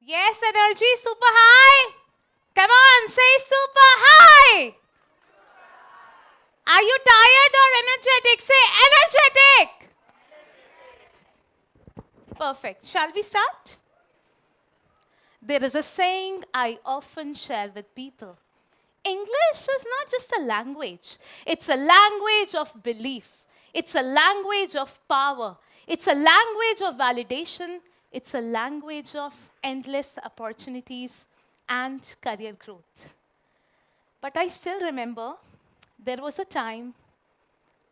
Yes, energy super high. Come on, say super high. Are you tired or energetic? Say energetic. Perfect. Shall we start? There is a saying I often share with people. English is not just a language. It's a language of belief. It's a language of power. It's a language of validation. It's a language of endless opportunities and career growth. But I still remember there was a time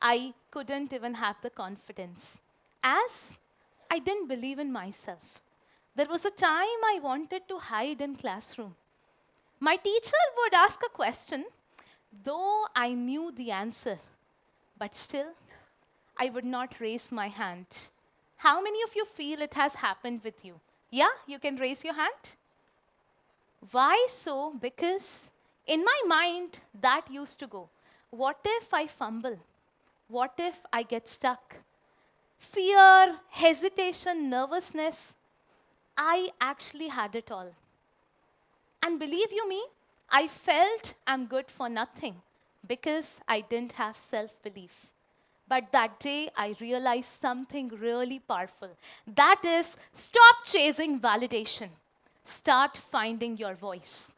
I couldn't even have the confidence as I didn't believe in myself. There was a time I wanted to hide in classroom. My teacher would ask a question, though I knew the answer, but still I would not raise my hand. How many of you feel it has happened with you? Yeah, you can raise your hand. Why so? Because in my mind, that used to go. What if I fumble? What if I get stuck? Fear, hesitation, nervousness. I actually had it all. And believe you me, I felt I'm good for nothing because I didn't have self-belief. But that day, I realized something really powerful. That is, stop chasing validation. Start finding your voice.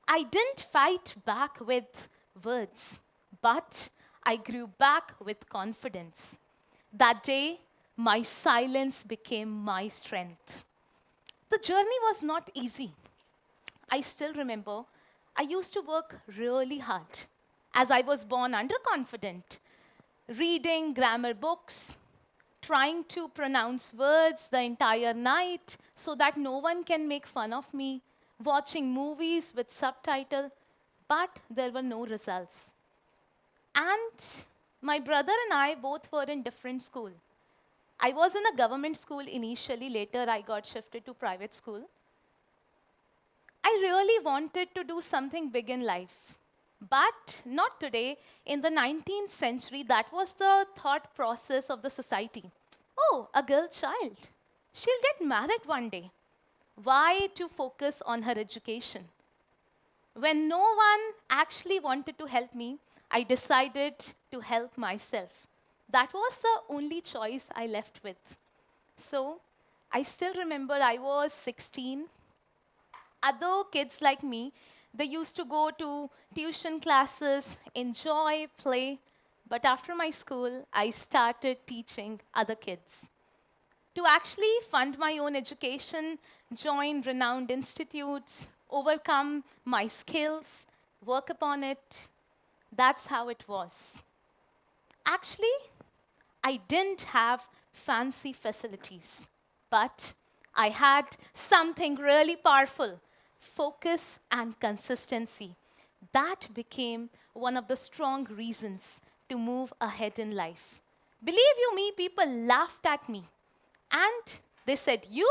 I didn't fight back with words, but I grew back with confidence. That day, my silence became my strength. The journey was not easy. I still remember I used to work really hard as I was born underconfident, reading grammar books, trying to pronounce words the entire night so that no one can make fun of me, watching movies with subtitle, but there were no results. And my brother and I both were in different school. I was in a government school initially, later I got shifted to private school. I really wanted to do something big in life. But not today. In the 19th century, that was the thought process of the society. Oh, a girl child. She'll get married one day. Why to focus on her education? When no one actually wanted to help me, I decided to help myself. That was the only choice I left with. So I still remember I was 16. Other kids like me, they used to go to tuition classes, enjoy, play. But after my school, I started teaching other kids. To actually fund my own education, join renowned institutes, overcome my skills, work upon it. That's how it was. Actually, I didn't have fancy facilities, but I had something really powerful, focus and consistency. That became one of the strong reasons to move ahead in life. Believe you me, people laughed at me. And they said, you,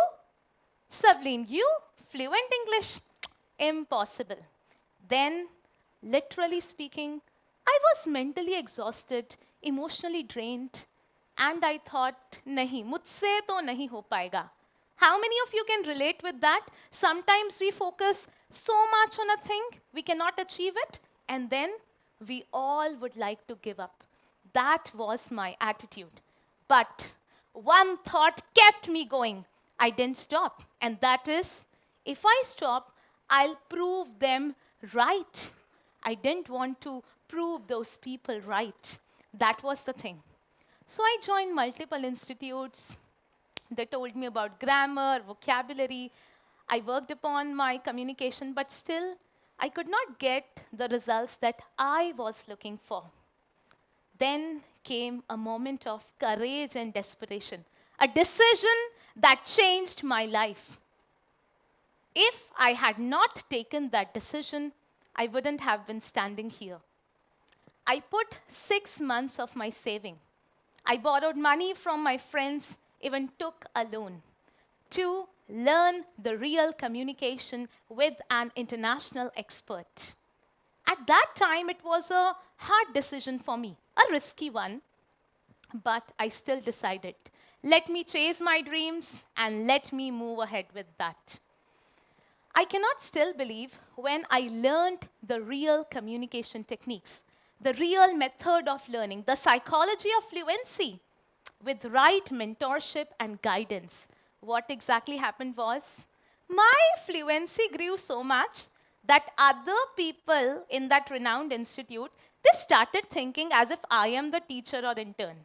Savleen, you, fluent English? Impossible. Then, literally speaking, I was mentally exhausted, emotionally drained, and I thought, nahi, mujhse to nahi ho paega. How many of you can relate with that? Sometimes we focus so much on a thing, we cannot achieve it, and then we all would like to give up. That was my attitude. But one thought kept me going. I didn't stop, and that is, if I stop, I'll prove them right. I didn't want to prove those people right. That was the thing. So I joined multiple institutes. They told me about grammar, vocabulary. I worked upon my communication, but still, I could not get the results that I was looking for. Then came a moment of courage and desperation, a decision that changed my life. If I had not taken that decision, I wouldn't have been standing here. I put 6 months of my saving. I borrowed money from my friends, even took a loan to learn the real communication with an international expert. At that time, it was a hard decision for me, a risky one, but I still decided. Let me chase my dreams and let me move ahead with that. I cannot still believe when I learned the real communication techniques, the real method of learning, the psychology of fluency with right mentorship and guidance. What exactly happened was my fluency grew so much that other people in that renowned institute, they started thinking as if I am the teacher or intern.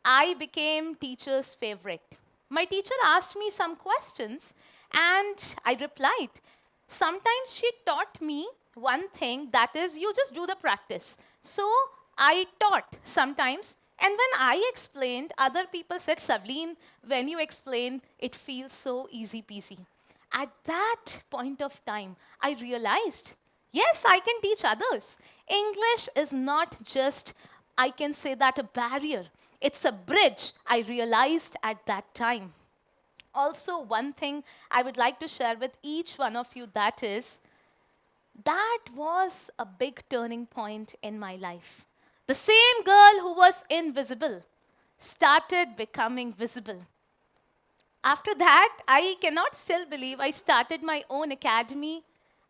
I became teacher's favorite. My teacher asked me some questions and I replied. Sometimes she taught me one thing, that is, you just do the practice. So I taught sometimes, and when I explained, other people said, Savleen, when you explain, it feels so easy peasy. At that point of time, I realized, yes, I can teach others. English is not just, I can say that, a barrier. It's a bridge, I realized at that time. Also, one thing I would like to share with each one of you, that is, that was a big turning point in my life. The same girl who was invisible started becoming visible. After that, I cannot still believe I started my own academy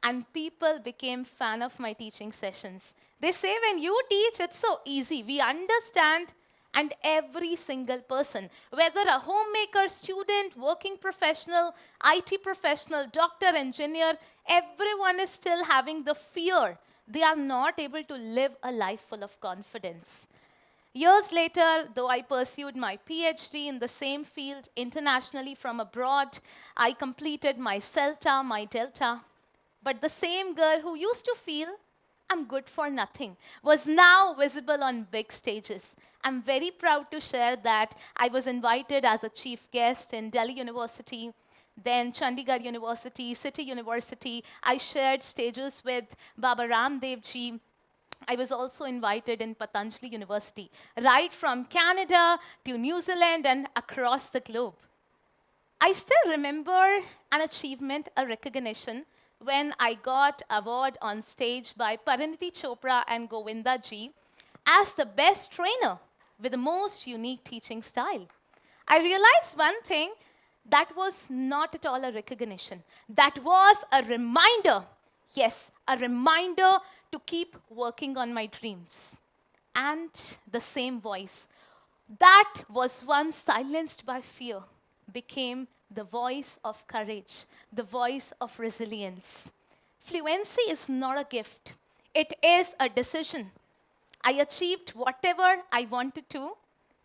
and people became fan of my teaching sessions. They say when you teach, it's so easy. We understand, and every single person, whether a homemaker, student, working professional, IT professional, doctor, engineer, everyone is still having the fear. They are not able to live a life full of confidence. Years later, though I pursued my PhD in the same field internationally from abroad, I completed my CELTA, my Delta. But the same girl who used to feel I'm good for nothing was now visible on big stages. I'm very proud to share that I was invited as a chief guest in Delhi University, then Chandigarh University, City University. I shared stages with Baba Ramdev ji. I was also invited in Patanjali University, right from Canada to New Zealand and across the globe. I still remember an achievement, a recognition, when I got award on stage by Pariniti Chopra and Govinda ji as the best trainer with the most unique teaching style. I realized one thing, that was not at all a recognition. That was a reminder, yes, a reminder to keep working on my dreams. And the same voice that was once silenced by fear became the voice of courage, the voice of resilience. Fluency is not a gift, it is a decision. I achieved whatever I wanted to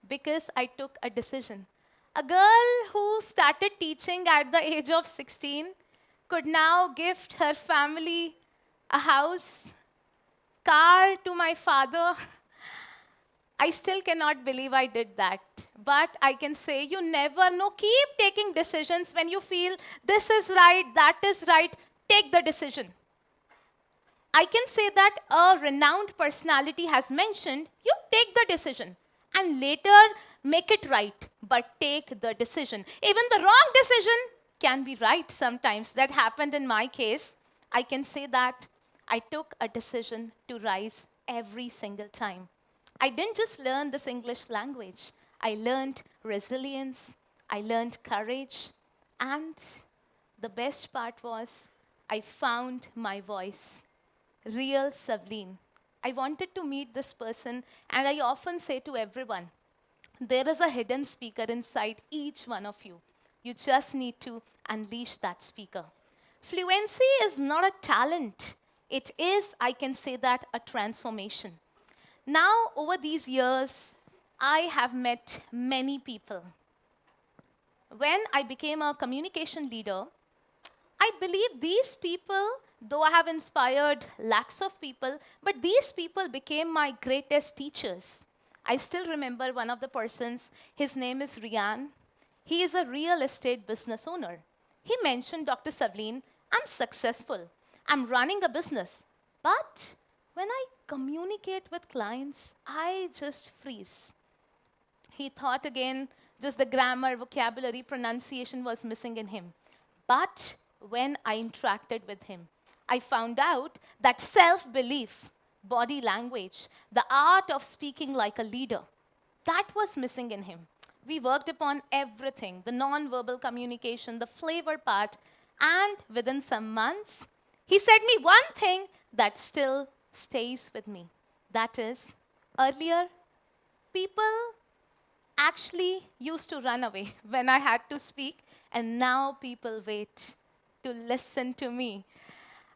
because I took a decision. A girl who started teaching at the age of 16 could now gift her family a house, car to my father. I still cannot believe I did that. But I can say you never know. Keep taking decisions when you feel this is right, that is right. Take the decision. I can say that a renowned personality has mentioned, you take the decision and later make it right, but take the decision. Even the wrong decision can be right sometimes. That happened in my case. I can say that I took a decision to rise every single time. I didn't just learn this English language. I learned resilience, I learned courage, and the best part was I found my voice, real Savleen. I wanted to meet this person, and I often say to everyone, there is a hidden speaker inside each one of you. You just need to unleash that speaker. Fluency is not a talent. It is, I can say that, a transformation. Now, over these years, I have met many people. When I became a communication leader, I believe these people, though I have inspired lakhs of people, but these people became my greatest teachers. I still remember one of the persons, his name is Rian. He is a real estate business owner. He mentioned, Dr. Savleen, I'm successful. I'm running a business. But when I communicate with clients, I just freeze. He thought again, just the grammar, vocabulary, pronunciation was missing in him. But when I interacted with him, I found out that self-belief, body language, the art of speaking like a leader, that was missing in him. We worked upon everything, the non-verbal communication, the flavor part, And within some months, he said me one thing that still stays with me. That is, earlier, people actually used to run away when I had to speak, and now people wait to listen to me.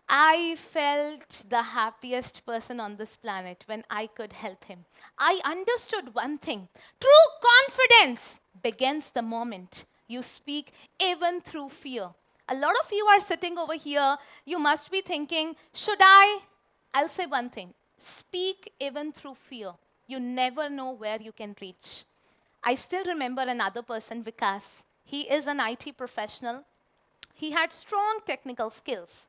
I felt the happiest person on this planet when I could help him. I understood one thing: true confidence begins the moment you speak, even through fear. A lot of you are sitting over here, you must be thinking, should I? I'll say one thing: speak even through fear. You never know where you can reach. I still remember another person, Vikas. He is an IT professional. He had strong technical skills.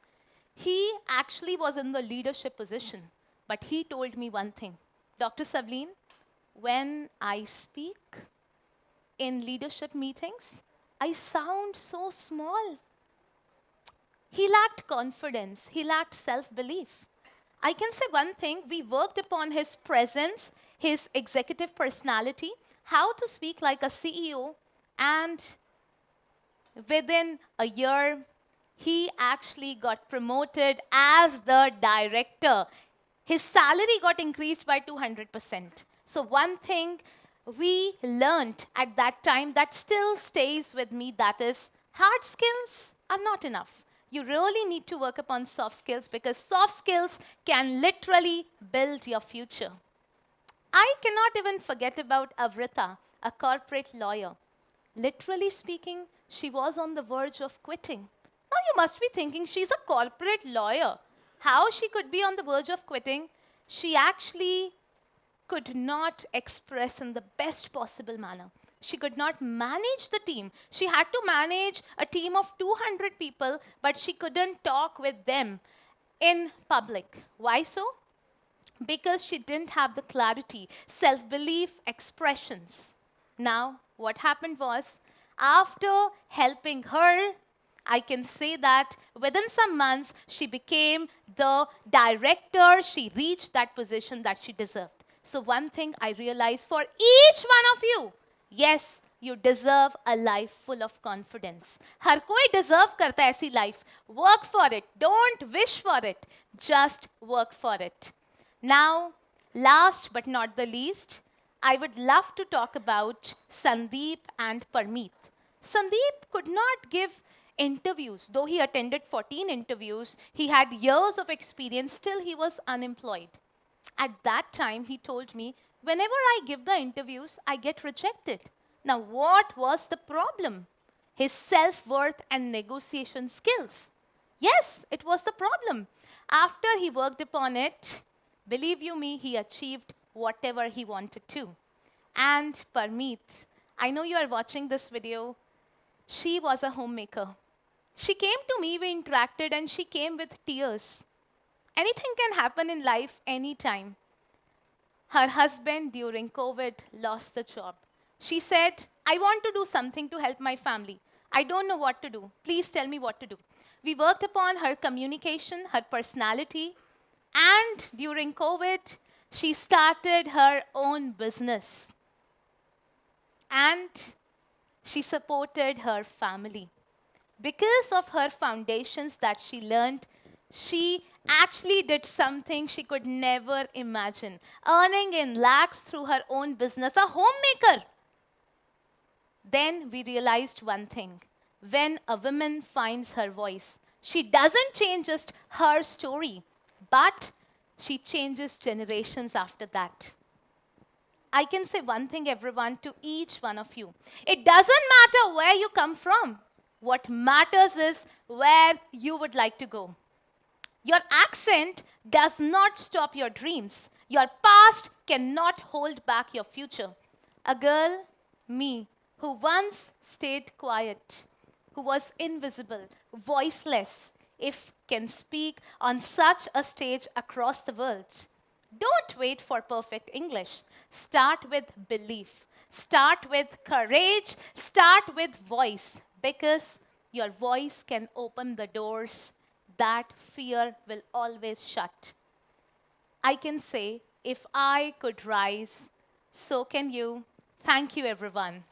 He actually was in the leadership position, but he told me one thing: Dr. Savleen, when I speak in leadership meetings, I sound so small. He lacked confidence, he lacked self belief. I can say one thing: we worked upon his presence, his executive personality, how to speak like a CEO, and within a year, he actually got promoted as the director. His salary got increased by 200%. So one thing we learned at that time that still stays with me, that is, hard skills are not enough. You really need to work upon soft skills, because soft skills can literally build your future. I cannot even forget about Avrita, a corporate lawyer. Literally speaking, she was on the verge of quitting. Now you must be thinking, she's a corporate lawyer. How she could be on the verge of quitting? She actually could not express in the best possible manner. She could not manage the team. She had to manage a team of 200 people, but she couldn't talk with them in public. Why so? Because she didn't have the clarity, self-belief, expressions. Now, what happened was, after helping her, I can say that within some months, she became the director. She reached that position that she deserved. So one thing I realized for each one of you: yes, you deserve a life full of confidence. हर कोई deserve करता है ऐसी life. Work for it. Don't wish for it. Just work for it. Now, last but not the least, I would love to talk about Sandeep and Parmeet. Sandeep could not give interviews. Though he attended 14 interviews, he had years of experience, still he was unemployed. At that time, he told me, whenever I give the interviews, I get rejected. Now, what was the problem? His self-worth and negotiation skills. Yes, it was the problem. After he worked upon it, believe you me, he achieved whatever he wanted to. And Parmeet, I know you are watching this video. She was a homemaker. She came to me, we interacted, and she came with tears. Anything can happen in life anytime. Her husband, during COVID, lost the job. She said, I want to do something to help my family. I don't know what to do. Please tell me what to do. We worked upon her communication, her personality, and during COVID, she started her own business. And she supported her family. Because of her foundations that she learned, she actually did something she could never imagine, earning in lakhs through her own business, a homemaker. Then we realized one thing: when a woman finds her voice, she doesn't change just her story, but she changes generations after that. I can say one thing, everyone, to each one of you: it doesn't matter where you come from. What matters is where you would like to go. Your accent does not stop your dreams. Your past cannot hold back your future. A girl, me, who once stayed quiet, who was invisible, voiceless, if can speak on such a stage across the world. Don't wait for perfect English. Start with belief. Start with courage. Start with voice, because your voice can open the doors that fear will always shut. I can say, if I could rise, so can you. Thank you, everyone.